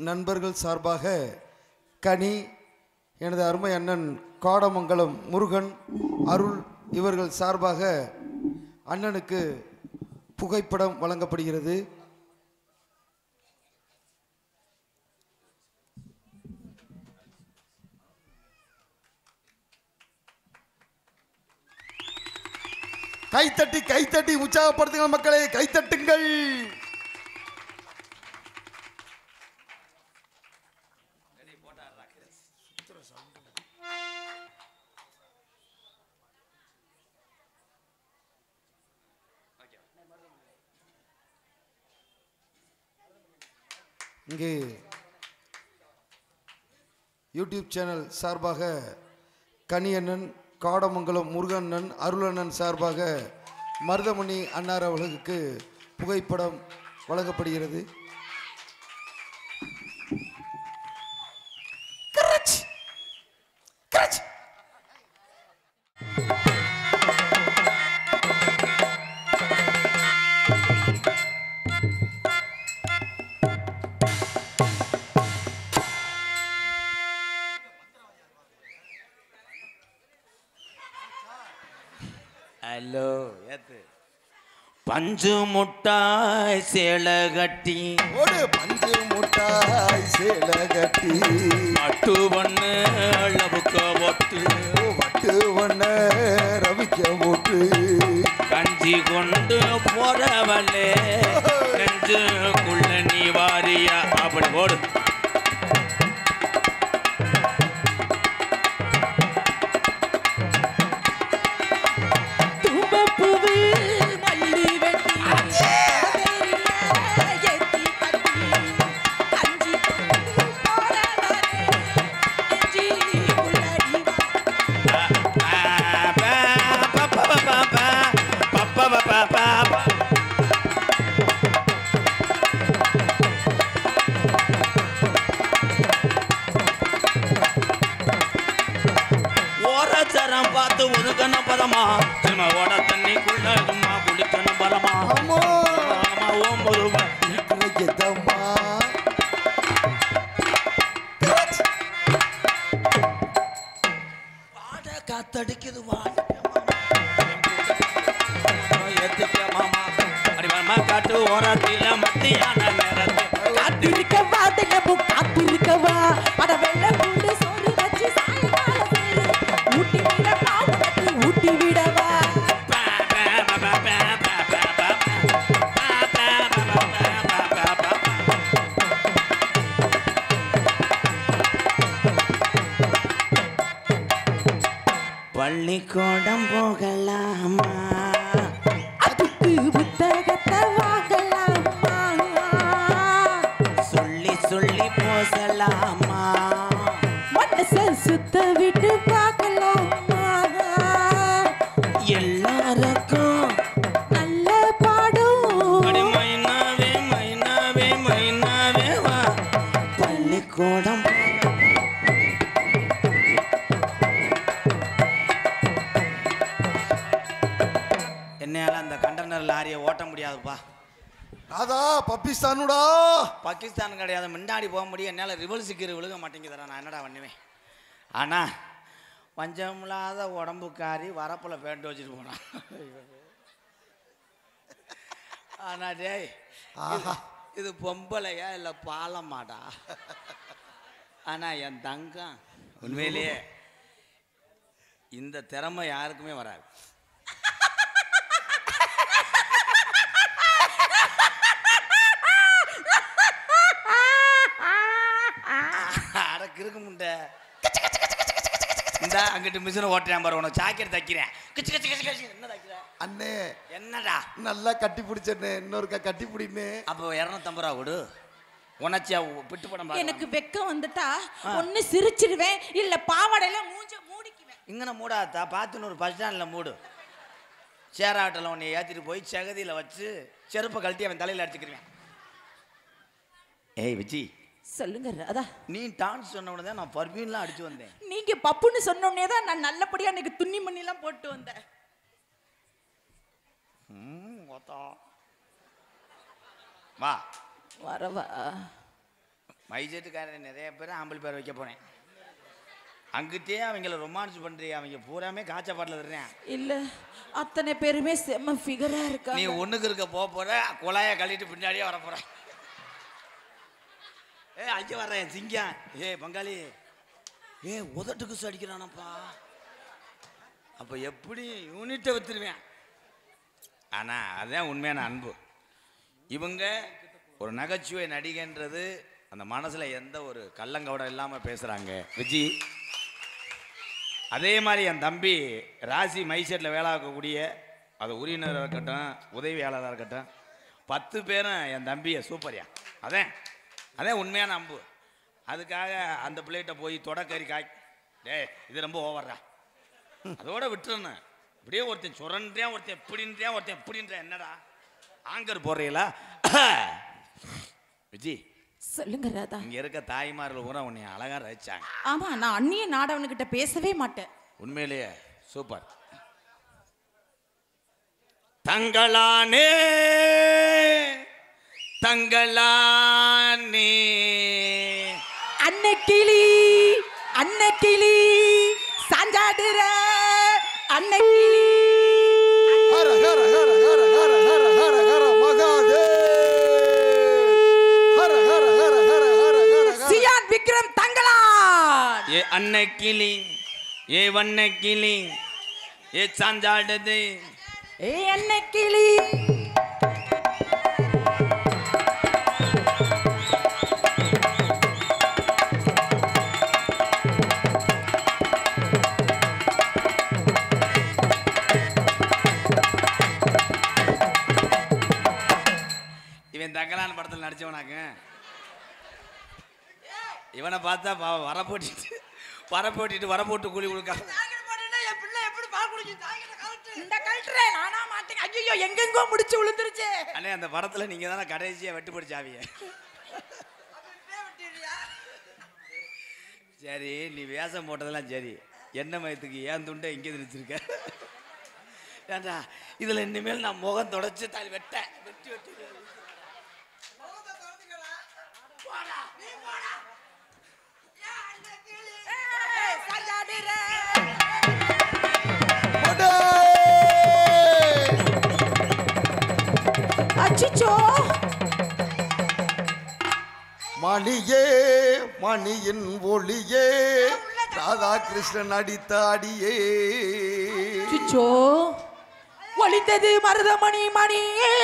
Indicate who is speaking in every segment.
Speaker 1: நண்பர்கள் சார்பாக கனி, எனது அருமை அண்ணன் காடமங்கலம் முருகன், அருள் இவர்கள் சார்பாக அண்ணனுக்கு புகைப்படம் வழங்கப்படுகிறது. கைத்தட்டி கைத்தட்டி உற்சாகப்படுத்துங்கள் மக்களே, கைத்தட்டுங்கள். இங்கே யூடியூப் சேனல் சார்பாக கனியண்ணன், காடமங்கலம் முருகண்ணன், அருளண்ணன் சார்பாக மருதமணி அன்னார் அவர்களுக்கு புகைப்படம் வழங்கப்படுகிறது.
Speaker 2: ஹலோ, பஞ்சு முட்டாய் சேலை கட்டி
Speaker 1: ஒரு பஞ்சு முட்டாய் சேலை கட்டி
Speaker 2: பட்டு பண்ணு லவுக்க போட்டு
Speaker 1: வட்டு வண்ண ரவிக்க போட்டு
Speaker 2: கஞ்சி கொண்டு போறவளே நெஞ்சுக்குள்ள நீ வாரியா அப்படி போடு. பார்த்து ஒதுக்கணும் பரமா, ஓட தண்ணிக்குள்ள குளிக்கணும் பரமா. வாட காத்தடிக்குது ஏத்துக்க மாமா, அடி மாமா காட்டு ஓரத்தில மத்தியான நேரத்தில்
Speaker 3: காத்திருக்க வாதனமு காத்திருக்கவா அட வெள்ள கூண்டு சோறு வச்சு சாயங்கால சேரு ஊட்டி விட பாவத்து ஊட்டி விடவா.
Speaker 2: பள்ளிக்கூடம் போகலாமா,
Speaker 3: அதுக்கு புத்தகத்தை வாங்கலாமா,
Speaker 2: சொல்லி சொல்லி போசலாமா,
Speaker 3: மனச சுத்த விட்டு பார்க்கலாமா,
Speaker 2: எல்லாருக்கும்
Speaker 3: நல்ல பாடும்
Speaker 2: மைனாவே மைனாவே மைனாவே வா பள்ளிக்கூடம். என்னால அந்த கண்டனர் லாரியை ஓட்ட முடியாதுப்பா.
Speaker 1: ராதா பாகிஸ்தானுடா.
Speaker 2: பாகிஸ்தான் கிடையாது, முன்னாடி போக முடியும். என்னால் ரிவல்ஸ் கீரை விழுக மாட்டேங்குதுடா, நான் என்னடா பண்ணுவேன். ஆனால் பஞ்சமில்லாத உடம்புக்காரி வரப்பில் பேண்ட் வச்சுட்டு போனான். ஆனால் டேய், இது பொம்பளையா இல்லை பாலமாடா. ஆனால் என் தங்கம் உண்மையிலேயே இந்த திறமை யாருக்குமே வராது. அடக்கு முண்டை இந்த அங்கிட்டு மிஷினை ஓட்டுறேன் பாரு, உனக்கு சாக்கெட் தைக்கிறேன். கிச்சு கிச்சு கிச்சு கிச்சு என்ன தைக்கிறேன்
Speaker 1: அண்ணே?
Speaker 2: என்னடா
Speaker 1: நல்லா கட்டி பிடிச்சண்ணே, இன்னொருக்கா கட்டி பிடினே.
Speaker 2: அப்போ 250 ரூபா கொடு. உனச்சியா பிட்டு படம்
Speaker 3: எனக்கு வெக்கம் வந்துட்டா ஒன்னு சிரிச்சிடுவேன், இல்ல பாவாடையில மூஞ்ச மூடிக்குவேன்.
Speaker 2: இங்கன மூடாதா, பார்த்துன்னு ஒரு பஸ் ஸ்டாண்டில் மூடு. சேராட்டில் உன்னை ஏற்றிட்டு போய் செகதியில் வச்சு செருப்பை கழட்டி அவன் தலையில் அடிச்சுக்கிறேன். ஏய் விஜி,
Speaker 3: சொல்லுங்க ராதா.
Speaker 2: நீ டான்ஸ் சொன்ன உடனே நான் பர்ஃபியூம்லாம் அடிச்சு வந்தேன்.
Speaker 3: நீங்க பப்புன்னு சொன்ன உடனே தான் நான் நல்லபடியா எனக்கு துணி மணிலாம் போட்டு வந்தேன்.
Speaker 2: வா
Speaker 3: வரவா
Speaker 2: மைசெட்டுக்காரன் நிறைய பேர் ஆம்பளை பேர் வைக்க போனேன். அங்கிட்டே அவங்கள ரொமான்ஸ் பண்றிய, அவங்க பூராமே காய்ச்ச பாட்டில் தர்றேன்.
Speaker 3: இல்ல அத்தனை பேருமே செம்ம ஃபிகரா இருக்கா.
Speaker 2: நீ ஒண்ணுக்கு இருக்க போற, குழாய கழிட்டு பின்னாடியே வர போற. அங்க வர்றேன் சிங்கம். பங்காளி உதட்டுக்கு அடிக்கிறானப்பா. அப்ப எப்படி யூனிட்டை வித்துருவேன். ஆனா அதுதான் உண்மையான அன்பு. இவங்க ஒரு நகைச்சுவை நடிகைன்றது அந்த மனசுல எந்த ஒரு கள்ளங்கவடம் இல்லாம பேசுறாங்க விஜி. அதே மாதிரி என் தம்பி ராசி மைசெட்டில் வேலை ஆக்கக்கூடிய அது உரியினராக இருக்கட்டும், உதவியாளராக இருக்கட்டும், 10 பேரும் என் தம்பியை சூப்பரியா. அதான் உண்மையான அம்பு. அதுக்காக அந்த பிள்ளைகிட்ட போய் தொடக்கறி இது ரொம்ப ஓவர்றா, அதோட விட்டுறணும். இப்படியே ஒருத்தன் சுரன்றேன், ஒருத்தன் எப்படின்றேன், ஒருத்தன் எப்படின்றேன். என்னடா ஆங்கர் போடுறீங்களா விஜி?
Speaker 3: சொல்லுங்க ராதா.
Speaker 2: இங்க இருக்க தாய்மார்கள் கூட உன்னை அழகா ரசிச்சாங்க.
Speaker 3: ஆமா, நான் அந்நிய நாடவனுக்கிட்ட பேசவே மாட்டேன்.
Speaker 2: உண்மையிலேயே சூப்பர். தங்களானே தங்களானே
Speaker 3: அன்னைக்கிளி அன்னைக்கிளி சாஞ்சாடுற அன்னைக்கிளி.
Speaker 1: ஹர ஹர ஹர ஹர ஹர ஹர ஹர ஹர மகாதேவ். ஹர ஹர ஹர ஹர ஹர ஹர
Speaker 3: சியான் விக்ரம் தங்களான்.
Speaker 2: ஏ அன்னைக்கிளி, ஏ வண்ணக்கிளி, ஏ சாஞ்சாடுது,
Speaker 3: ஏ அன்னைக்கிளி.
Speaker 2: இவன் தங்கலான் படத்தில் நடிச்சவனாக்க. இவனை பார்த்தா வரப்போட்டிட்டு வரப்போட்டு கூலி கொடுக்க.
Speaker 3: ஐயோ எங்கெங்கோ முடிச்சு விழுந்துருச்சு.
Speaker 2: அண்ணே அந்த படத்துல நீங்க தானே கடைசியா வெட்டு பிடிச்சாவிய. சரி, நீ வேஷம் போட்டதெல்லாம் சரி. என்ன மயத்துக்கு ஏன் துண்டை இங்கே நினைச்சிருக்க? ஏண்டா இதுல இனிமேல் நான் முகம் தொடச்சு தாலி வெட்டி
Speaker 3: அச்சோ
Speaker 1: மணியே மணியின் ஒளியே ராதாகிருஷ்ணன் அடித்த அடியே.
Speaker 3: அச்சோ ஒளிந்தது மருதமணி மணியே.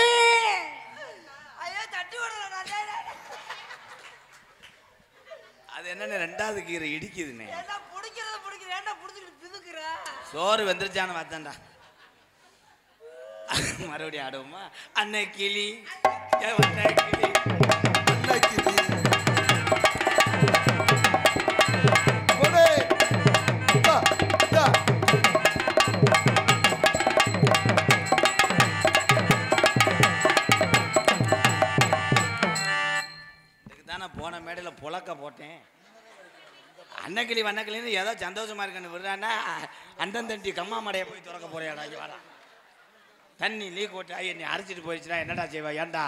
Speaker 2: அது என்ன ரெண்டாவது கீரை இடிக்குதுன்னு சோறு வெந்துருச்சான்னு பார்த்தான்டா. மறுபடியும் ஆடுவோமா? அன்னை கிளி அன்னை கிளி
Speaker 1: அன்னை கிளி போடே டா டா.
Speaker 2: இதுக்கு தானே போன மேடையில் புழக்க போட்டேன். அன்னக்கிளி வண்ணக்கிளின்னு ஏதோ சந்தோஷமா இருக்குன்னு விடுறான்னா அண்டந்தண்டி கம்மா மடையை போய் திறக்க போறியாடா? இங்கே வாடா. தண்ணி லீக் ஓட்டு ஆகி நீ அரைச்சிட்டு போயிடுச்சுன்னா என்னடா செய்வா? ஏன்டா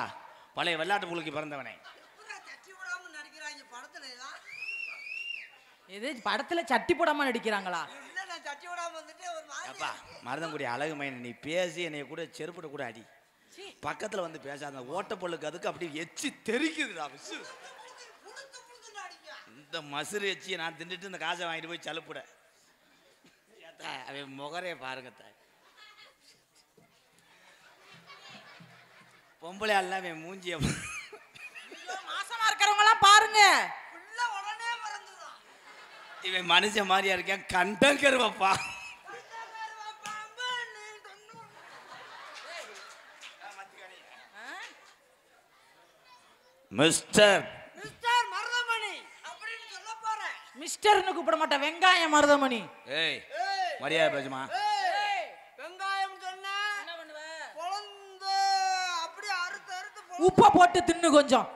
Speaker 2: பழைய வெள்ளாட்டு புழுக்கி பிறந்தவனே.
Speaker 3: இது படத்துல சட்டி போடாம நடிக்கிறாங்களா?
Speaker 2: அப்பா மருதங்குடி அழகு மைன், நீ பேசி என்னைய கூட செருப்பிட கூட அடி. பக்கத்துல வந்து பேசாத. ஓட்டப்பொழுக்கு அதுக்கு அப்படி எச்சி தெரிக்குதுடா. இந்த மசுறு எச்சியை நான் தின்னுட்டு இந்த காசை வாங்கிட்டு போய் சலுப்புட. அவன் முகரே பாருங்க. பொம்பளை அல்ல அவன் மூஞ்சிய.
Speaker 3: மாசமா இருக்கிறவங்க எல்லாம் பாருங்க.
Speaker 2: இவன் மனுஷன் மாதிரியா இருக்கேன். கண்டங்கருவப்பா. மிஸ்டர்
Speaker 3: மிஸ்டர்னு கூப்பிட மாட்டேன், வெங்காயம் மருதமணி.
Speaker 2: ஏய் மரியாதை பேசுமா?
Speaker 3: உப்பை போட்டு தின்னு கொஞ்சம்.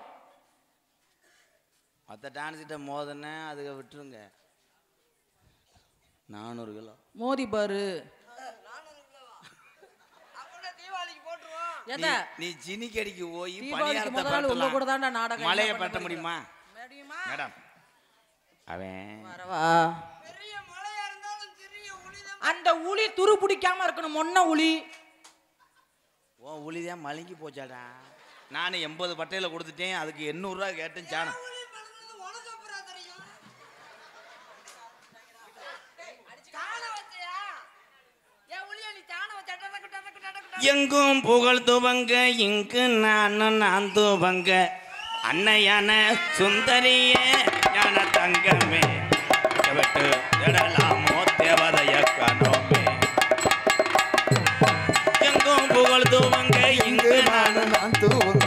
Speaker 2: மற்ற டான்ஸ்கிட்ட மோதனே அதுக்கு விட்டுருங்க. 400 கிலோ
Speaker 3: மோதி பாரு. எதை?
Speaker 2: நீ ஜினிக்கடிக்கு போய்
Speaker 3: தீபாவளிக்கு
Speaker 2: பணியாரத்தை
Speaker 3: முதல் நாள் உங்க கூட தான்டா
Speaker 2: பரட்டலாம்.
Speaker 3: நாடகம்
Speaker 2: மலையை
Speaker 3: எல்லாம்
Speaker 2: பரட்ட
Speaker 3: பண்ண
Speaker 2: முடியுமா
Speaker 3: முடியுமா?
Speaker 2: மேடம்? அவன்
Speaker 3: வரவா. அந்த உளி துரு பிடிக்காம இருக்கணும். மொன்ன உளி
Speaker 2: ஓ உளிதான் மழுங்கி போச்சாடா. நான் 80 பட்டையில கொடுத்துட்டேன். அதுக்கு 800 ரூபா கேட்டேன். சாணம் எங்கும் புகழ் துவங்க இங்கு நான் துவங்க அன்னையான சுந்தரிய ஞான தங்கமே விட்டு விடலாமோ தேவதைய காணோமே. எங்கும் புகழ் துவங்க இங்கு நான்
Speaker 1: துவங்க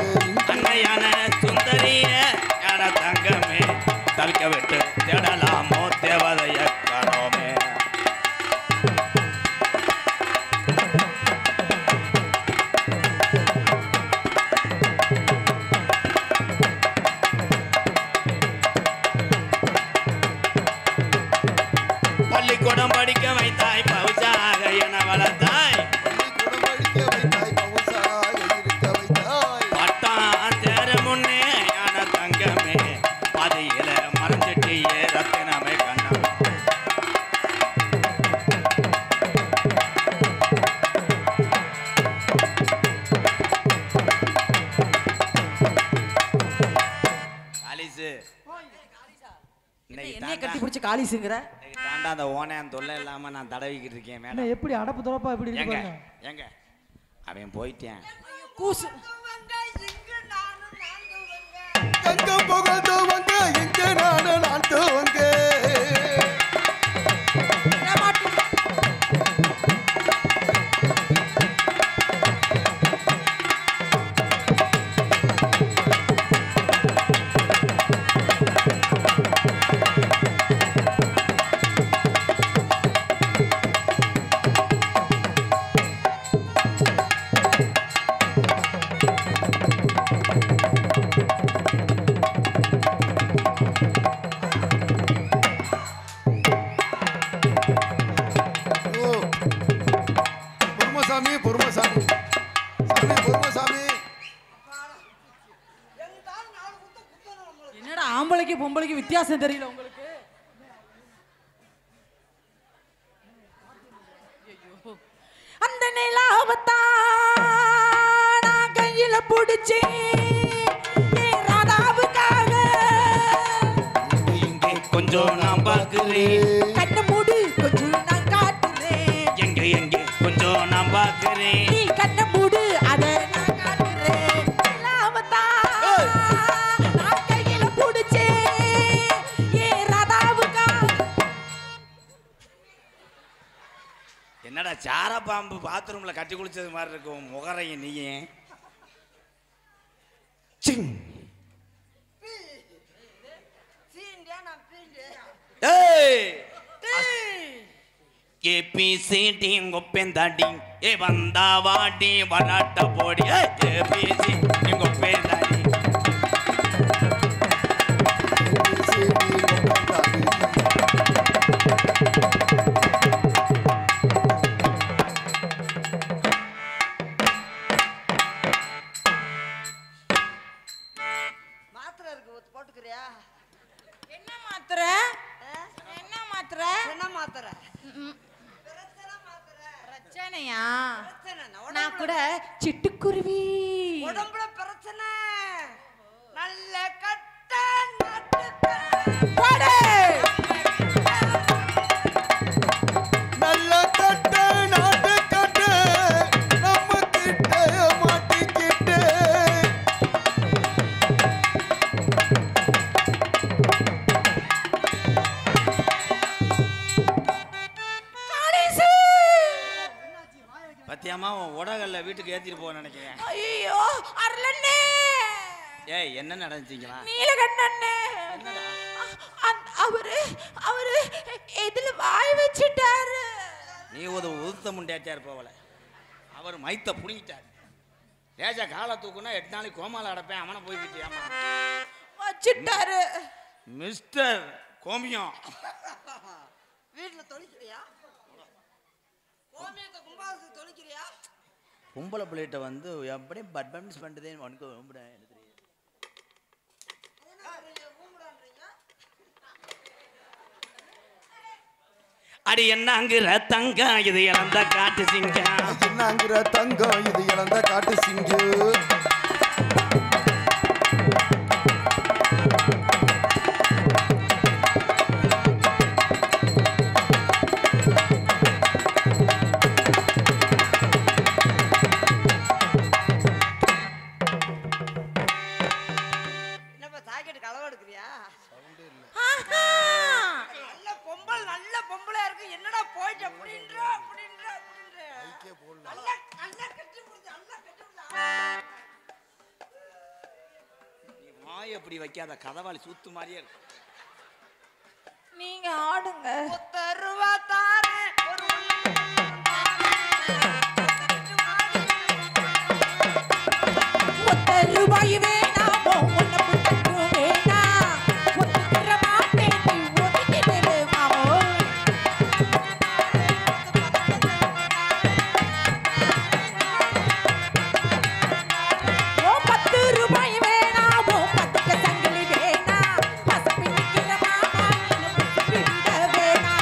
Speaker 2: அன்னையான சுந்தரிய ஞான தங்கமே தவிக்க விட்டு தேடலாமோ தேவதைய காணோமே. பள்ளிக்கூடம் படிக்க வைத்தாய் பவுசாக என வளர்த்தாய். பட்டாம் சேர முன்னே ஞான தங்கமே பாதையில மறைஞ்சிட்டியே ரத்தினமே கண்ணம். காலிசு
Speaker 3: என்னைய கட்டி பிடிச்சி காலிசுங்கிற.
Speaker 2: தாண்டா அந்த ஓனையான் தொல்லை இல்லாம நான் தடவிக்கிட்டு இருக்கேன்
Speaker 4: என்ன
Speaker 2: மேடம்.
Speaker 4: எப்படி அடப்பு தரப்பா இப்படி இருக்கு
Speaker 2: எங்க
Speaker 4: பாருங்க.
Speaker 2: எங்க அவன் போயிட்டேன்.
Speaker 3: கூசு
Speaker 1: எங்கும் புகழ் துவங்க இங்கு நான் துவங்க பொறுமசாமி சாமி பொறுமசாமி.
Speaker 3: என்னடா ஆம்பளைக்கு பொம்பளைக்கு வித்தியாசம் தெரியல உங்களுக்கு? அந்த நிலாவத்தான் நான் கையில பிடிச்சி ராதாவுக்காக
Speaker 2: இங்கே கொஞ்சம் நான் பார்க்கிறேன்.
Speaker 3: கண்ண மூடு கொஞ்சம் நான் காட்டுறேன்.
Speaker 2: எங்க எங்க கொஞ்சம் நான் பார்க்கிறேன்.
Speaker 3: நீ கண்ண மூடு அத நான் காட்டுறேன். நிலாவத்தான் நான் கையில பிடிச்சி ராதாவுக்காக.
Speaker 2: என்னடா சார பாம்பு பாத்ரூம்ல கட்டி குளிச்சது மாதிரி இருக்கும் முகரைய நீயே. சிங் ஏபிசிடி கொப்பேந்தாடி ஏ வந்தா வாடி வராட்ட போடி ஏபிசி கொப்பேந்தாடி.
Speaker 5: மாத்திரை இருக்கு போட்டுக்கிறியா?
Speaker 3: என்ன மாத்திரை? என்ன மாத்திரை?
Speaker 5: என்ன மாத்திரை?
Speaker 3: பிரச்சனையா?
Speaker 5: பிரச்சனை
Speaker 3: நான் கூட சிட்டுக்குருவி.
Speaker 5: உடம்புல பிரச்சனை. நல்ல கட்ட
Speaker 3: போடு.
Speaker 1: நல்ல கட்ட நாட்டு கட்ட நம்ம கிட்ட மாட்டிக்கிட்டு
Speaker 2: பத்தியாமா உன் உடகல்ல வீட்டுக்கு ஏத்திட்டு போக நினைக்கிறேன்.
Speaker 3: ஐயோ அருளண்ணே.
Speaker 2: ஏய் என்ன நடந்துச்சீங்களா?
Speaker 3: நீலகண்ணண்ணே. அவரு அவரு எதுல வாய் வச்சிட்டாரு.
Speaker 2: நீ ஒரு உதுத்த முண்டியாச்சா இருப்பவள. அவர் மைத்த புடிங்கிட்டார். ஏஜா காலை தூக்குனா 8 நாளைக்கு கோமால அடப்பேன். அவனை போய்கிட்டியாமா
Speaker 3: வச்சிட்டாரு.
Speaker 2: மிஸ்டர் கோமியம்
Speaker 5: வீட்டுல தொலைக்கிறியா? கோமியத்தை கும்பாசத்துக்கு தொலைக்கிறியா?
Speaker 2: பொம்பளை பிள்ளைகிட்ட வந்து எப்படியும் பர்ஃபார்மன்ஸ் பண்ணுறதே உனக்கு ரொம்ப எனக்கு தெரியும். அடி என்னங்கிற தங்கம் இது இழந்த காட்டு சிங்கம்,
Speaker 1: என்னங்கிற தங்கம் இது இழந்த காட்டு சிங்கம்.
Speaker 2: அப்படி வைக்காத கதவாளி சூத்து மாதிரியே இருக்கு.
Speaker 3: நீங்க ஆடுங்க. ரூபாய் வேணாமோ உன்னை புத்தகம் வேணா ஒத்துக்கிற மாட்டேன் நீ ஒதுக்கிட்டு மாமோ. ஓ 10 ரூபாய் வேணாமோ பத்துக்க சங்கிலி வேணா பசப்பி நிக்கிற மாமா விட வேணா.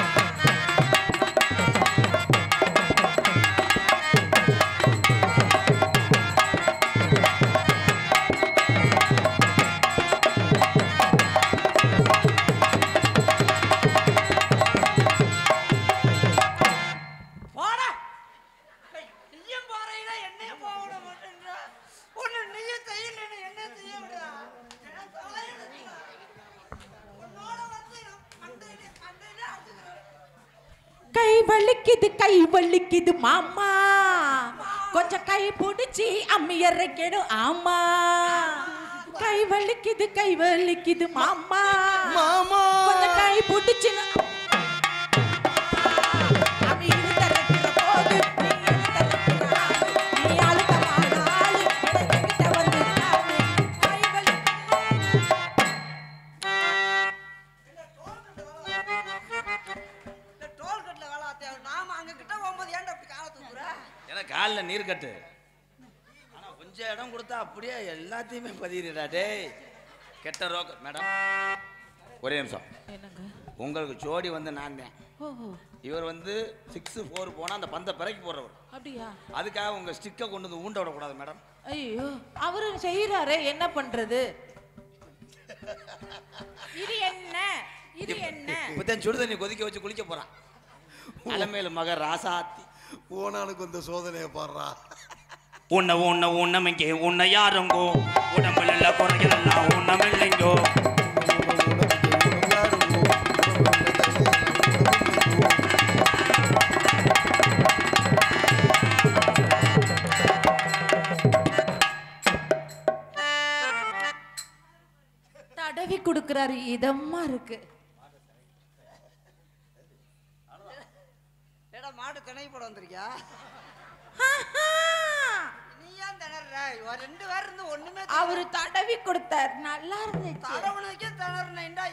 Speaker 3: கை வலிக்குது மாமா கொஞ்சம் கை பிடிச்சி அம்மி இறக்கணும் ஆமா. கை வலிக்குது மாமா கொஞ்சம் கை பிடிச்சு அம்மி இறக்கிற போது நீ அழுத்தமான ஆளு கிட்ட வந்து கை
Speaker 2: காலில் நீர் கட்டு. ஆனா கொஞ்சம் இடம் கொடுத்தா அப்படியே எல்லாத்தையுமே பதிடுடா டேய். கெட்ட ரோக மேடம் ஒரே நிமிஷம். உங்களுக்கு ஜோடி வந்து நான் தான். இவர் வந்து 6-4 போனா அந்த பந்தை பிறக்கி போடுறவர். அப்படியா? அதுக்காக உங்க ஸ்டிக்கை கொண்டு வந்து ஊண்ட விடக்கூடாது மேடம்.
Speaker 3: ஐயோ அவரு செய்யறாரு என்ன பண்றது? இது என்ன
Speaker 2: இப்பதான் சுடு தண்ணி கொதிக்க வச்சு குளிக்க போறான். அலமேலு மக ராசாத்தி
Speaker 1: ஓனானுக்கு இந்த சோதனையை பாடுறா.
Speaker 2: உன்னமைங்க உன்னை யாருங்கோ உடம்புல குறைகளெல்லாம் உன்னமில்லைங்கோ.
Speaker 3: தடவி கொடுக்கிறாரு இதமா இருக்கு.
Speaker 5: மாடு திணை போட வந்திருக்கியா? நீ ஏன் திணற? 2 பேர் இருந்து ஒண்ணுமே
Speaker 3: அவரு தடவி கொடுத்தார் நல்லா இருந்துச்சு.
Speaker 5: தடவனுக்கே திணறனேன்டா.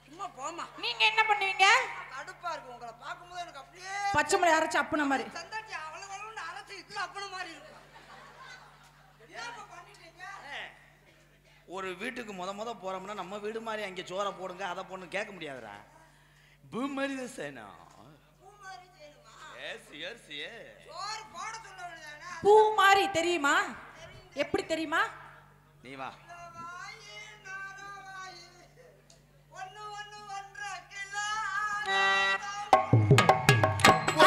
Speaker 5: சும்மா போமா.
Speaker 3: நீங்க என்ன பண்ணுவீங்க?
Speaker 5: கடுப்பா இருக்கு உங்களை பார்க்கும்போது எனக்கு அப்படியே
Speaker 3: பச்சை மிளகாய் அரைச்சு அப்புன மாதிரி
Speaker 5: சந்தாச்சி அவ்வளவு அரைச்சு இதுல அப்புன மாதிரி இருக்கு. என்ன பண்ணிட்டீங்க?
Speaker 2: ஒரு வீட்டுக்கு முத போறோம்னா நம்ம வீடு மாதிரி அங்கே சோறை போடுங்க அதை போடணும் கேட்க முடியாதுடா. பூ மாதிரி தான் செய்யணும்.
Speaker 3: பூ மாதிரி தெரியுமா? எப்படி தெரியுமா?
Speaker 2: நீ வா.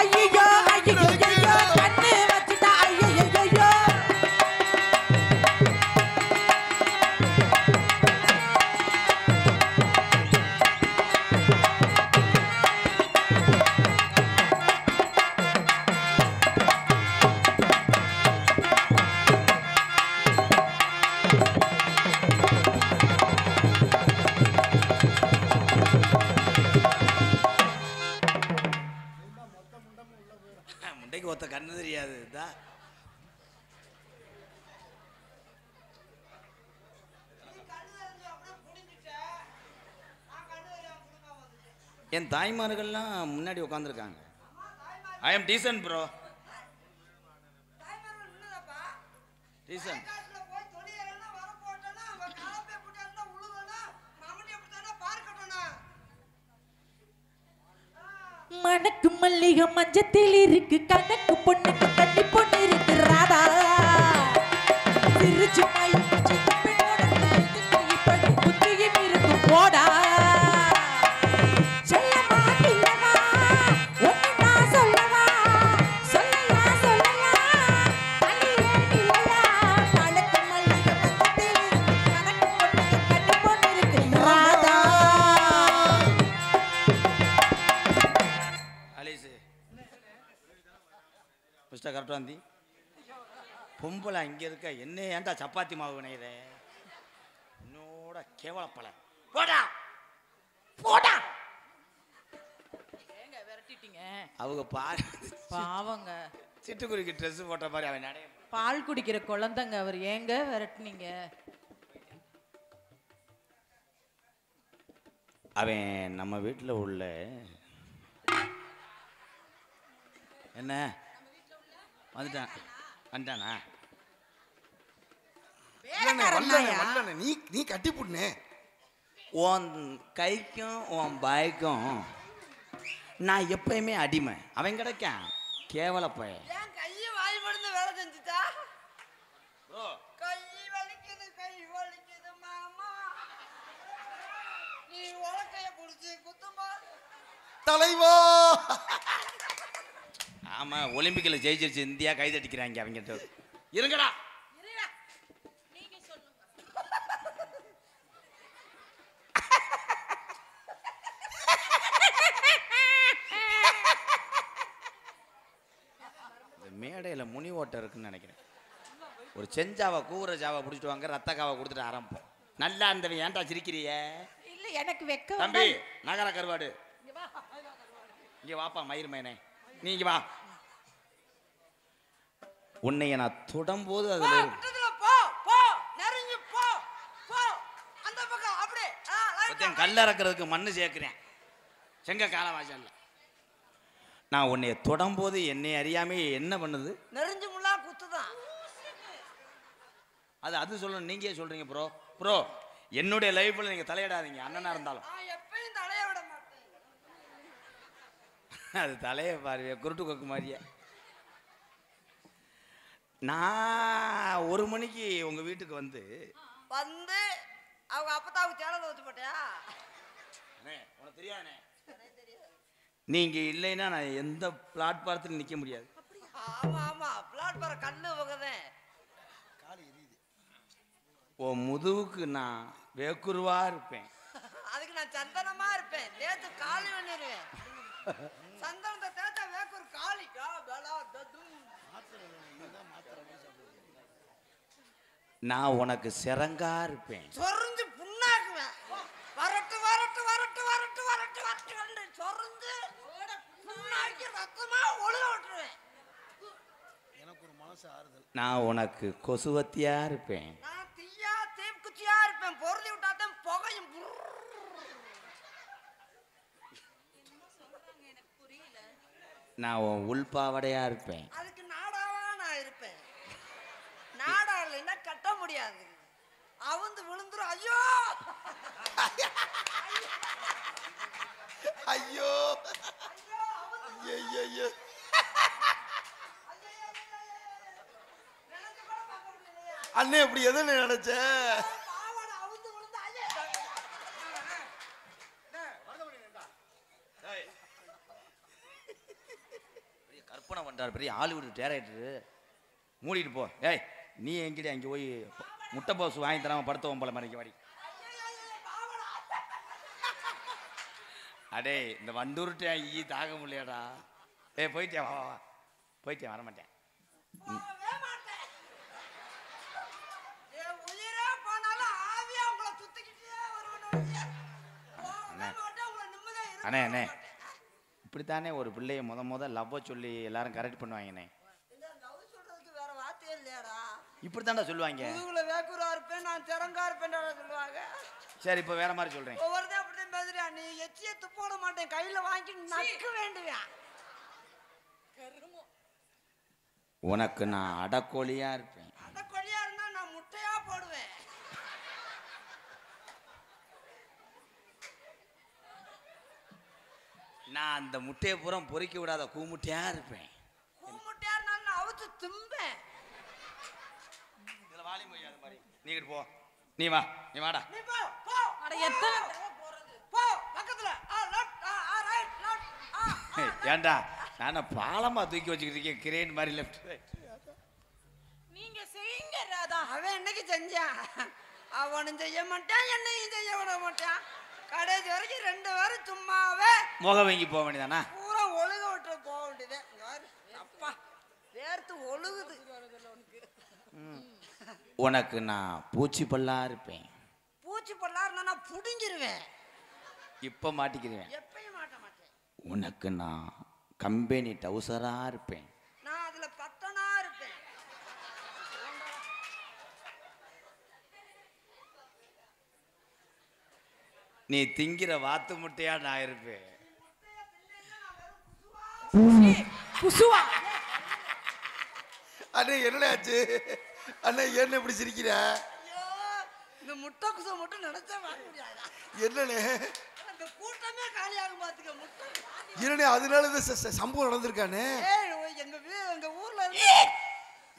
Speaker 3: ஐயோ ஐயோ கண்ணு வச்சுட்டா ஐயோ ஐயோ.
Speaker 2: ஒத்த கண்ணு தெரியாது. என் தாய்மார்கள்லாம் முன்னாடி உட்காந்துருக்காங்க. I am decent bro. புருஷன்
Speaker 5: காட்டுல போய் தொழிலா வர போட்டனா அவ காப்பே புட்டனா உழுவனா மாமட்டி புட்டனா பார்க்கட்டனா
Speaker 3: மணக்கு மல்லிகை மஞ்சத்தில் இருக்கு கணக்கு பொண்ணுக்கு கட்டி பொண்ணு இருக்கு ராதா திருச்சி புத்தியும் இருக்கு போடா சொல்லவா இல்லவா ஒன்னு நான் சொல்லவா சொல்லையா சொல்லையா அழியே இல்லையா மணக்கு மல்லிகை மஞ்சத்தில் இருக்கு கணக்கு பொண்ணுக்கு கட்டி பொண்ணு இருக்கு ராதா
Speaker 2: அலிசு மிஸ்டர் கரெக்டாந்தி பொம்பளை அங்கே இருக்க என்ன ஏன்டா சப்பாத்தி மாவு வினையிற என்னோட கேவலப்பல போடா போடா
Speaker 3: ஏங்க விரட்டிட்டீங்க
Speaker 2: அவங்க
Speaker 3: பாவங்க
Speaker 2: சிட்டுக்குருவிக்கு ட்ரெஸ் போட்ட மாதிரி அவன் நடைய
Speaker 3: பால் குடிக்கிற குழந்தைங்க அவர் ஏங்க விரட்டுனீங்க
Speaker 2: அவன் நம்ம வீட்டில் உள்ள என்ன வந்துட்டானா
Speaker 1: நீ கட்டி புடுனே
Speaker 2: உன் கைக்கும் உன் பாய்க்கும் நான் எப்பயுமே அடிமை அவன் கிடைக்கான் கேவலப்ப
Speaker 5: ஏன் கையை வாய் மருந்து வேலை செஞ்சுட்டா கை வலிக்குது மாமா நீ உலக்கைய புடிச்சு குத்துமா
Speaker 1: தலைவா
Speaker 2: ஆமா ஒலிம்பிக்ல ஜெயிச்சிருச்சு இந்தியா கை தட்டிக்கிறாங்க அவங்க இருங்கடா மேடையில் முனி ஓட்டம் இருக்குன்னு நினைக்கிறேன் ஒரு செஞ்சாவை கூற ஜாவை பிடிச்சிட்டு வாங்க ரத்த காவை கொடுத்துட்டு ஆரம்பிப்போம் நல்லா இருந்தவன் ஏன்டா சிரிக்கிறிய
Speaker 3: இல்ல எனக்கு வெக்க
Speaker 2: தம்பி நகர கருவாடு இங்க வாப்பா மயிர் மேனே நீங்க வா உன்னைய நான் தொடும்போது அதுல
Speaker 5: விட்டதுல போ போ நெருங்கி போ போ அந்த பக்கம் அப்படியே
Speaker 2: ஒருத்தன் கல்ல இறக்குறதுக்கு மண்ணு சேர்க்கிறேன் செங்க கால வாசல்ல நான் உன்னைய தொடும்போது என்னை அறியாமே என்ன பண்ணுது
Speaker 5: நெருஞ்சி முள்ளா குத்துதான்
Speaker 2: அது சொல்லணும் நீங்க சொல்றீங்க ப்ரோ ப்ரோ என்னுடைய லைஃப்ல நீங்க தலையிடாதீங்க அண்ணனா இருந்தாலும்
Speaker 5: நான் எப்பயும் தலைய விட மாட்டேன்
Speaker 2: அது தலையை பாருங்க குருட்டு கொக்கு மாதிரியே நான் 1 மணிக்கு உங்க வீட்டுக்கு வந்து
Speaker 5: அவங்க அப்பத்தாவுக்கு சேனல் வச்சு போட்டியா
Speaker 2: உனக்கு தெரியாதே நீங்க இல்லைன்னா நான் எந்த பிளாட்பாரத்தில் நிக்க முடியாது
Speaker 5: ஆமா ஆமா பிளாட்பார கண்ணு வகதே
Speaker 2: உன் முதுவுக்கு நான் வேக்குருவா இருப்பேன்
Speaker 5: அதுக்கு நான் சந்தனமா இருப்பேன் தேத்து காலி பண்ணிடுவேன் சந்தனத்தை தேத்த வேக்கூர் காலி
Speaker 2: நான் உனக்கு சிறங்கா இருப்பேன்
Speaker 5: சொரிஞ்சு புண்ணாக்குவேன் வரட்டு வரட்டு வரட்டு வரட்டு வரட்டு வரட்டு வந்து சொரிஞ்சு புண்ணாக்கி ரத்தமா ஒழுக விட்டுருவேன்
Speaker 1: எனக்கு ஒரு மனசு ஆறுதல்
Speaker 2: நான் உனக்கு கொசுவத்தியா இருப்பேன்
Speaker 5: நான் தீயா தீக்குச்சியா இருப்பேன் பொருளி விட்டாதான் புகையும்
Speaker 2: நான் உன் உள்பாவடையா இருப்பேன்
Speaker 5: அதுக்கு நாடாவா நான் இருப்பேன் நாடா இல்லைன்னா கட்ட முடியாது அவுந்து விழுந்துரும் ஐயோ
Speaker 1: ஐயோ ஐயோ அண்ணே இப்படி எது நினைச்ச
Speaker 2: கற்பனை பண்றாரு பெரிய ஹாலிவுட் டேரக்டரு மூடிட்டு போ ஏய் நீ எங்கிட்ட அங்கே போய் முட்டை பாஸ் வாங்கி தராம படுத்தவன் போல மறைக்க வாடி அடே இந்த வண்டூர்ட்டேன் ஈ தாக முடியாடா ஏய் போயிட்டேன் வா வா போயிட்டேன் வரமாட்டேன் அண்ணே அண்ணே இப்படித்தானே ஒரு பிள்ளைய முத லவ்வை சொல்லி எல்லாரும் கரெக்ட் பண்ணுவாங்கண்ணே
Speaker 5: வேற வார்த்தையே இல்லையாடா
Speaker 2: இப்படித்தாண்டா சொல்லுவாங்க
Speaker 5: வேக்கூரா இருப்பேன் நான் திறங்கா இருப்பேன் சொல்லுவாங்க
Speaker 2: சரி இப்போ வேற மாதிரி சொல்றேன்
Speaker 5: ஒவ்வொருத்தையும் அப்படிதான் பேசுறியா நீ எச்சிய துப்போட மாட்டேன் கையில வாங்கி நக்க வேண்டுவேன்
Speaker 2: உனக்கு நான் அடக்கோழியா இருப்பேன்
Speaker 5: அடக்கோழியா இருந்தா போடுவேன்.
Speaker 2: நான் அந்த முட்டையை பூரா பொறிக்க விடாத கூமுட்டையா இருப்பேன்.
Speaker 5: கூமுட்டையா இருந்தாலும் நான் அவுத்து திம்பேன்.
Speaker 2: இதுல வாலி மொய்யாத மாதிரி நீ போ, நீ வா, நீ வாடா.
Speaker 5: நீ போ போ.
Speaker 3: அட எத்தனை
Speaker 5: போறது போ பக்கத்துல. Left right left.
Speaker 2: ஏண்டா நான் பாலமா தூக்கி வச்சுக்கிட்டு இருக்கேன், கிரேன் மாதிரி லெஃப்ட் ரைட்.
Speaker 3: நீங்க செய்யுங்க ராதா.
Speaker 5: அவன் என்னைக்கு செஞ்சான்? அவனும் செய்ய மாட்டான், என்னையும் செய்ய விட மாட்டான். கடைசி வரைக்கும் 2 பேரும் சும்மாவே
Speaker 2: முகம் வாங்கி போக வேண்டியதானா?
Speaker 5: பூரா ஒழுக விட்டு போக வேண்டியது. அப்பா வேர்த்து ஒழுகுது.
Speaker 2: உனக்கு நான் பூச்சி பல்லா இருப்பேன்.
Speaker 5: பூச்சி பல்லா இருந்தா நான் புடுங்கிருவேன்.
Speaker 2: இப்ப மாட்டிக்கிறேன்.
Speaker 5: எப்பயும் மாட்ட மாட்டேன்.
Speaker 2: உனக்கு நான் கம்பெனி டவுசரா இருப்பேன்.
Speaker 5: நான் அதுல பட்டனா இருப்பேன்.
Speaker 2: நீ திங்கிற வாத்து முட்டையா நான் இருப்பேன்.
Speaker 3: குசுவா
Speaker 1: அண்ணே என்னடா ஆச்சு? அண்ணே என்ன இப்படி சிரிக்கிற?
Speaker 5: ஐயோ இந்த முட்டை குசை மட்டும் நினைச்சா பார்க்க முடியாதா?
Speaker 1: என்னண்ணே
Speaker 5: இந்த கூட்டமே காலியாகும் பாத்துக்க. முட்டை
Speaker 1: என்னண்ணே அதனால இந்த சம்பவம் நடந்திருக்கானே?
Speaker 5: எங்க ஊர்ல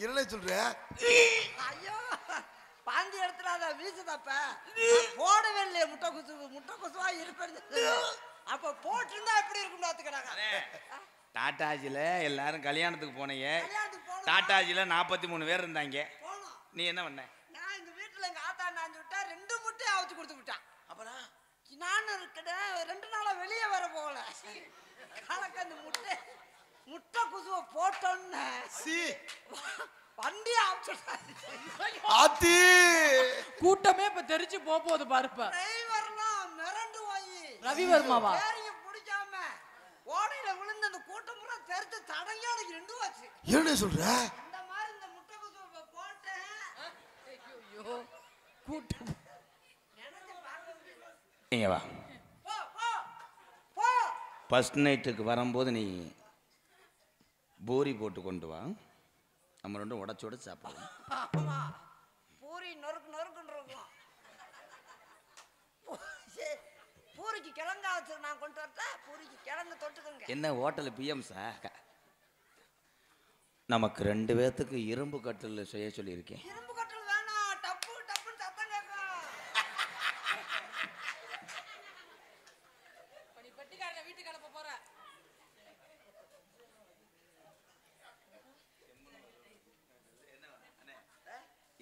Speaker 1: என்னண்ணே சொல்ற?
Speaker 5: ஐயோ பாந்தி இடத்துல அதை வீசுதப்ப போடவே இல்லையே. முட்டை குசுவா இருப்பேன். அப்ப போட்டிருந்தா எப்படி இருக்கும் பாத்துக்கிறாங்க.
Speaker 2: டாட்டாஜில எல்லாரும் கல்யாணத்துக்கு போனீங்க.
Speaker 5: கல்யாணத்துக்கு போனோம்.
Speaker 2: டாட்டாஜில 43 பேர் இருந்தாங்க.
Speaker 5: போனோம்.
Speaker 2: நீ என்ன பண்ண?
Speaker 5: நான் எங்க வீட்டுல எங்க ஆத்தா நாஞ்சு விட்டா 2 முட்டையை அவுத்து கொடுத்து விட்டான்.
Speaker 2: அப்புறம்
Speaker 5: நானும் இருக்கிறேன் 2 நாளா வெளியே வர போகல. கலக்க அந்த முட்டை குசுவை போட்டோன்னு வண்டி
Speaker 1: ஆத்தி
Speaker 3: கூட்டமே இப்ப தெரிச்சு போகுது பாருப்ப.
Speaker 5: டிரைவர்லாம் மிரண்டு போய்
Speaker 3: ரவிவர்மாவா
Speaker 5: பேரிய பிடிக்காம ஓடையில விழுந்து அந்த கூட்டம் பூரா தெரிச்சு தடங்கி அன்னைக்கு 2 ஆச்சு.
Speaker 1: என்னண்ணே சொல்ற?
Speaker 5: இந்த மாதிரி இந்த முட்டை குசுவை போட்டேன்.
Speaker 3: ஐயோ கூட்டம்
Speaker 2: இங்க வா.
Speaker 5: போ போ போ.
Speaker 2: ஃபர்ஸ்ட் நைட்டுக்கு வரும்போது நீ பூரி போட்டு கொண்டு வா. நம்ம ரெண்டும் உடச்சு சாப்பிடுவோம்.
Speaker 5: ஆமா பூரி நொறுக்கு நொறுக்குன்னு இருக்கும். பூரிக்கு கிழங்கா வச்சு நான் கொண்டு வரட்டா? பூரிக்கு கிழங்கு தொட்டுக்கங்க.
Speaker 2: என்ன ஹோட்டல் பிஎம்ஸா? நமக்கு 2 பேர்த்துக்கு இரும்பு கட்டில் செய்ய சொல்லியிருக்கேன்.
Speaker 5: இரும்பு கட்டில் வேணாம். டப்பு டப்புன்னு சத்தம் கேட்கும்.
Speaker 3: பெட்டிக்காரங்க வீட்டுக்கு அனுப்ப போற.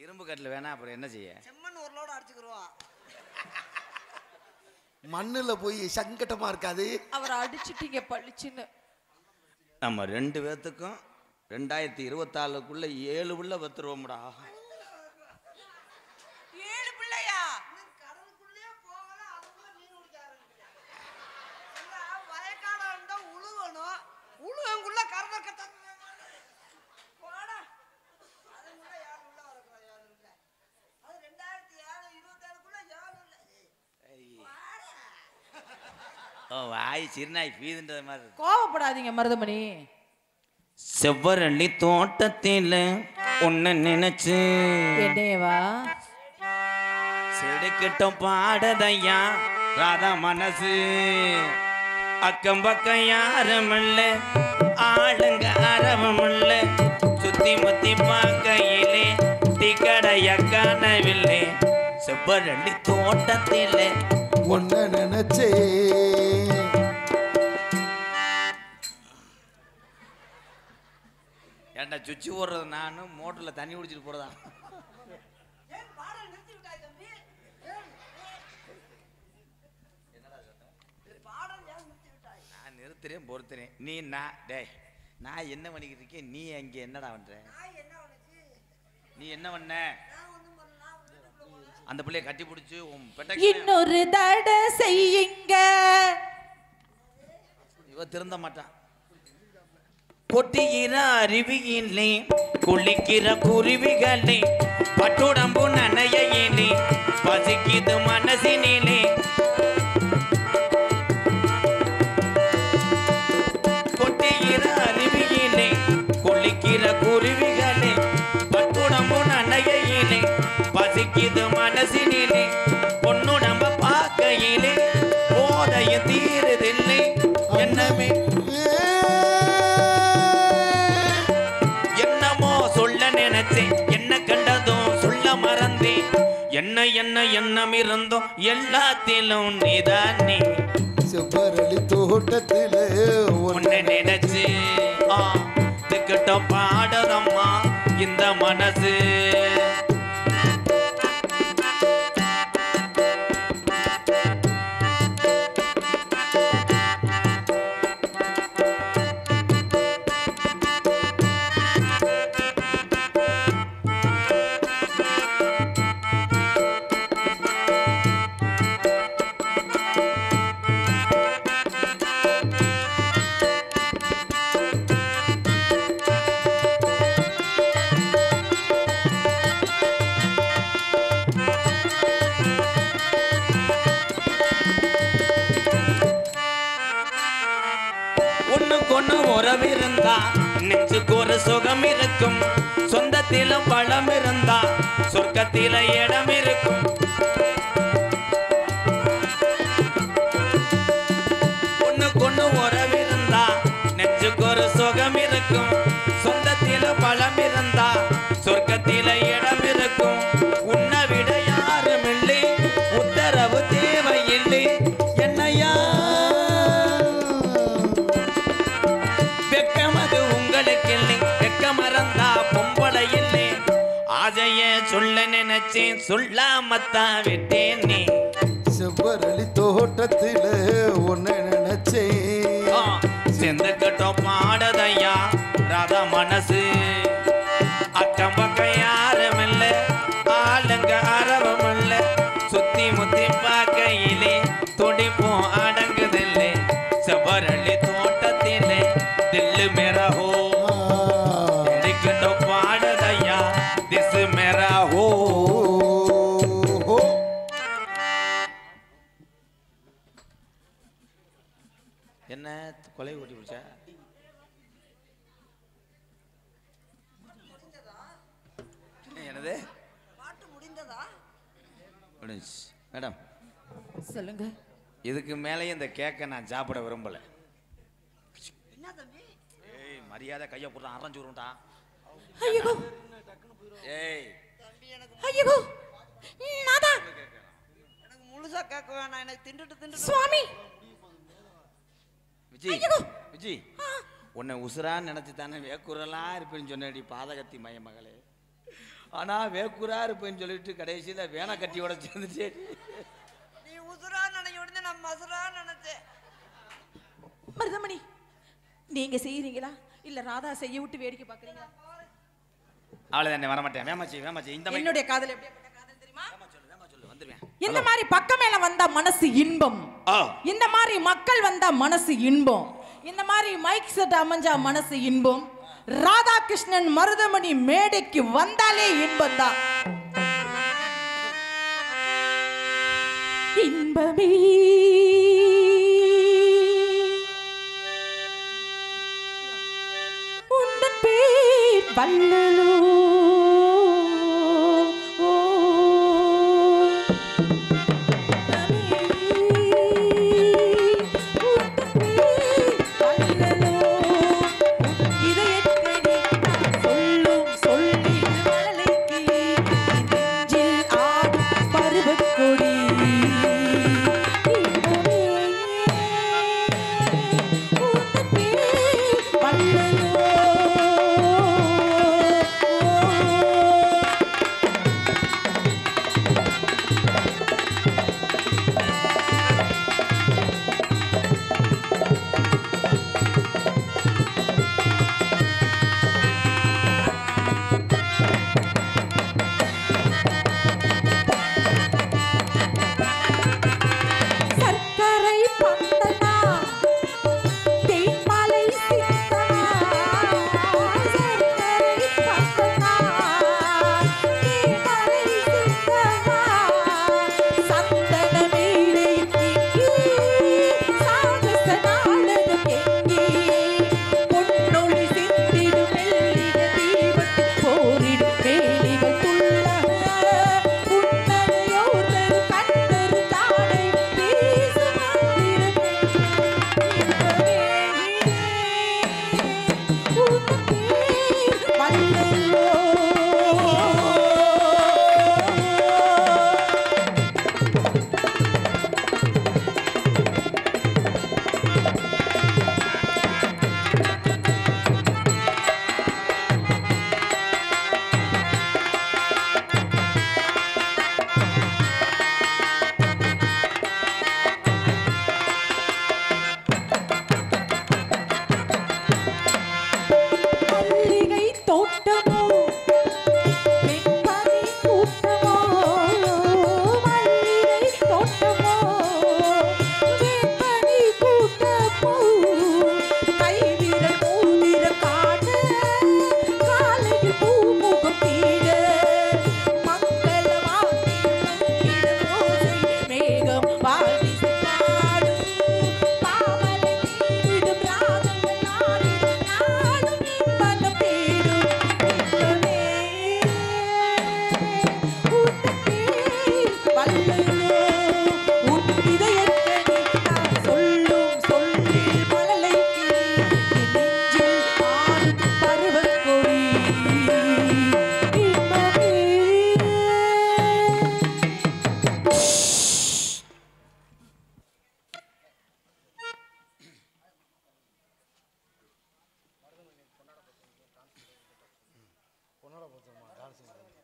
Speaker 2: இரும்பு கட்டில் வேணா அப்புறம் என்ன செய்ய?
Speaker 5: செம்மண் ஒரு லோடு அடிச்சுக்கிருவோம்.
Speaker 1: மண்ணுல போய் சங்கட்டமா இருக்காது?
Speaker 3: அவரை அடிச்சிட்டீங்க பழிச்சுன்னு.
Speaker 2: நம்ம 2 பேர்த்துக்கும் 2024க்குள்ள 7 பிள்ளை பத்துருவோம்டா.
Speaker 3: 7 பிள்ளையா?
Speaker 5: கடலுக்குள்ளே போகல. அதுக்குள்ள மீன் பிடிக்க ஆரம்பிக்கிறேன். வயக்காலம் இருந்தா உழுவணும். உழுவங்குள்ள கறந்த கட்ட போடா. அதுக்குள்ள 7 உள்ள வரக்கூடாது. 7 இல்ல. அது 2027-27க்குள்ள 7 இல்ல.
Speaker 2: ஓ வாய் சிறுநாய் பீதுன்றது மாதிரி.
Speaker 3: கோவப்படாதீங்க மருதமணி.
Speaker 2: செவ்வரளி தோட்டத்தில் ஒன்னு நினைச்சு
Speaker 3: என்னையவா
Speaker 2: செடுக்கிட்டம் பாடதையா ராதா மனசு. அக்கம் பக்கம் யாரும் இல்ல, ஆளுங்க அரவம் இல்ல. சுத்தி முத்தி பார்க்கையிலே டிக்கடைய காணவில்லை. செவ்வரளி தோட்டத்தில்
Speaker 1: ஒன்ன நினைச்சே
Speaker 2: ஏன்டா சுவிட்ச் போடுறது நானும் மோட்டரில் தண்ணி குடிச்சிட்டு போறதா?
Speaker 5: ஏன் பாடல் நிறுத்தி விட்டாய் தம்பி? பாடல் ஏன் நிறுத்தி விட்டாய்?
Speaker 2: நான் நிறுத்துறேன் பொறுத்துறேன். நீ நான் என்ன பண்ணிக்கிட்டு இருக்கேன்? நீ அங்கே என்னடா பண்ற?
Speaker 5: நான் என்ன உனக்கு?
Speaker 2: நீ என்ன பண்ண?
Speaker 5: நான் ஒண்ணும் பண்ணலாம். வீட்டுக்குள்ள போனேன்.
Speaker 2: அந்த பிள்ளைய கட்டி பிடிச்சி உன் பெட்ட
Speaker 3: இன்னொரு தடை செய்யுங்க.
Speaker 2: இவ திருந்த மாட்டான். கொட்டுகிற அருவியிலே குளிக்கிற குருவிகளே பட்டுடம்பு நனையிலே பசிக்குது மனசினிலே. கொட்டுகிற அருவியிலே குளிக்கிற குருவிகளே பட்டுடம்பு நனையிலே பசிக்குது மனசினிலே பொண்ணு நம்ம பார்க்கையிலே போதைய தீருதில்லை என்னமே என்னமோ சொல்ல நினைச்சேன் என்ன கண்டதும் சொல்ல மறந்தேன் என்ன என்ன எண்ணம் இருந்தோம் எல்லாத்திலும் நீதானே
Speaker 1: செவ்வரளி தோட்டத்தில
Speaker 2: உன்னை நினைச்சு திக்கிட்ட பாடுறம்மா இந்த மனசு ஒண்ணுக்கொண்ணு உறவிருந்தா நெஞ்சுக்கு ஒரு சுகம் இருக்கும் சொந்தத்திலும் பழம் இருந்தா சொர்க்கத்தில இடம் இருக்கும் ஒண்ணுக்கொண்ணு உறவிருந்தா நெஞ்சுக்கு ஒரு சுகம் இருக்கும் சொந்தத்திலும் பழம் இருந்தா சொர்க்கத்தில இடம் இருக்கும் உன்னை விட யாரும் இல்லை உத்தரவு தேவையில்லை என்னையா வெக்கமது உங்களுக்கு இல்லை வெக்க மறந்தா பொம்பளை இல்லை ஆஜைய சொல்ல நினைச்சேன் சொல்லாமத்தான் விட்டேன் நீ
Speaker 1: செவ்வரளி தோட்டத்தில உன்னை நினைச்சேன்
Speaker 2: செந்துக்கிட்டோம் பாடதையா ராதா மனசு அக்கம் பக்கம் யாரும் இல்ல ஆளுங்க அரவம் இல்ல சுத்தி முத்தி பார்க்கையிலே துடிப்போம் அடங்குதில்லை செவ்வரளி தோட்டத்திலே दिल मेरा हो लेकिन पाड़दया दिस मेरा हो என்ன கொலை ஓட்டி பிடிச்சா என்னது
Speaker 5: பாட்டு முடிந்ததா
Speaker 2: முடிஞ்சு மேடம்
Speaker 3: சொல்லுங்க.
Speaker 2: இதுக்கு மேலேயும் இந்த கேக்க நான் சாப்பிட விரும்பல
Speaker 5: என்ன தம்பி
Speaker 2: ஏய் மரியாதை கையை போட்டு அரைஞ்சு விடும்டா
Speaker 3: ஐயோ
Speaker 2: ஏய்
Speaker 5: தம்பி எனக்கு
Speaker 3: ஐயோ நாதா
Speaker 5: எனக்கு முழுசா கேட்க வேணாம் எனக்கு திண்டுட்டு
Speaker 3: சுவாமி
Speaker 2: விஜி
Speaker 3: ஐயோ.
Speaker 2: விஜி உன்னை உசுரான்னு நினைச்சு தானே வேக்குறலா இருப்பேன்னு சொன்னடி பாதகத்தி மய மகளே ஆனா வேக்குறா இருப்பேன்னு சொல்லிட்டு கடைசியில வேணை கட்டியோட சேர்ந்துச்சு
Speaker 5: நீ உசுரா நினைக்க உடனே நான் மசுரா நினைச்சேன்
Speaker 3: மருதமணி நீங்க செய்யறீங்களா இல்ல ராதா செய்ய விட்டு வேடிக்கை பாக்குறீங்களா?
Speaker 2: அவ்வளவுதானே வரமாட்டேன் வேமாச்சி இந்த மாதிரி
Speaker 3: என்னுடைய காதல் எப்படிப்பட்ட காதல் தெரியுமா?
Speaker 2: சொல்லு வந்துருவேன்
Speaker 3: இந்த மாதிரி பக்கமேல வந்தா மனசு இன்பம் இந்த மாதிரி மக்கள் வந்தா மனசு இன்பம் இந்த மாதிரி மைக் செட் அமைஞ்சா மனசு இன்பம் ராதாகிருஷ்ணன் மருதமணி மேடைக்கு வந்தாலே இன்பம் தான் இன்பமே உந்தன் பேர் வல்லலோ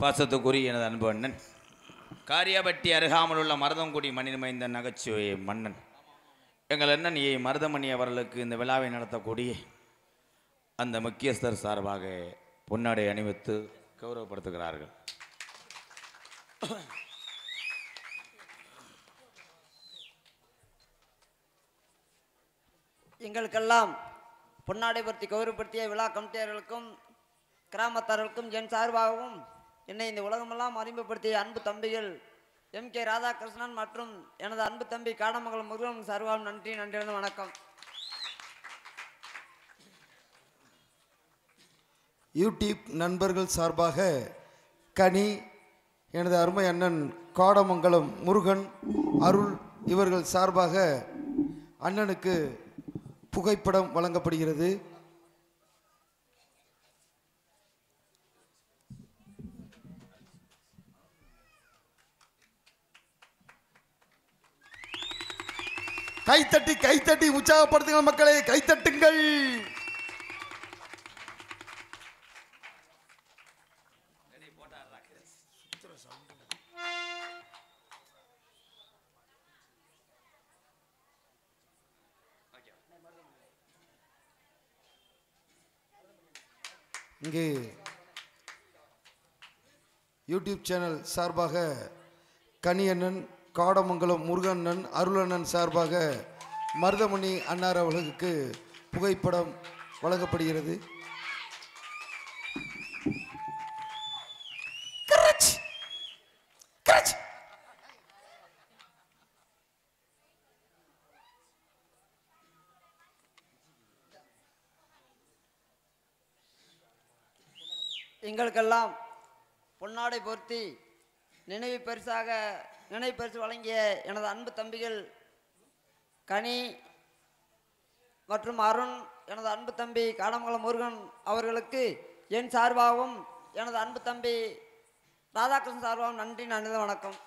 Speaker 2: பாசத்துக்குரிய எனது அன்பு அண்ணன் காரியாபட்டி அருகாமல் உள்ள மருதங்குடி மணிமைந்த நகைச்சுவை மன்னன் எங்கள் அண்ணன் ஏ மருதமணி அவர்களுக்கு இந்த விழாவை நடத்தக்கூடிய அந்த முக்கியஸ்தர் சார்பாக பொன்னாடை அணிவித்து கௌரவப்படுத்துகிறார்கள்.
Speaker 5: எங்களுக்கெல்லாம் பொன்னாடை பற்றி கௌரவப்படுத்திய விழா கமிட்டியர்களுக்கும் கிராமத்தார்களுக்கும் என் சார்பாகவும் என்னை இந்த உலகமெல்லாம் அறிமுகப்படுத்திய அன்பு தம்பிகள் MK ராதாகிருஷ்ணன் மற்றும் எனது அன்பு தம்பி காடமங்கலம் முருகன் சார்பாகவும் நன்றி நன்றி வணக்கம்.
Speaker 1: யூடியூப் நண்பர்கள் சார்பாக கனி, எனது அருமை அண்ணன் காடமங்கலம் முருகன், அருள் இவர்கள் சார்பாக அண்ணனுக்கு புகைப்படம் வழங்கப்படுகிறது. கைத்தட்டி கைத்தட்டி உற்சாகப்படுத்துங்கள் மக்களே, கைத்தட்டுங்கள். இங்கே யூடியூப் சேனல் சார்பாக கனியண்ணன், காடமங்கலம் முருகண்ணன், அருளண்ணன் சார்பாக மருதமணி அன்னார் அவர்களுக்கு புகைப்படம் வழங்கப்படுகிறது.
Speaker 5: எங்களுக்கெல்லாம் பொன்னாடை பொருத்தி நினைவு பரிசு வழங்கிய எனது அன்பு தம்பிகள் கனி மற்றும் அருண், எனது அன்பு தம்பி காடமங்கலம் முருகன் அவர்களுக்கு என் சார்பாகவும் எனது அன்பு தம்பி ராதாகிருஷ்ணன் சார்பாகவும் நன்றி வணக்கம்.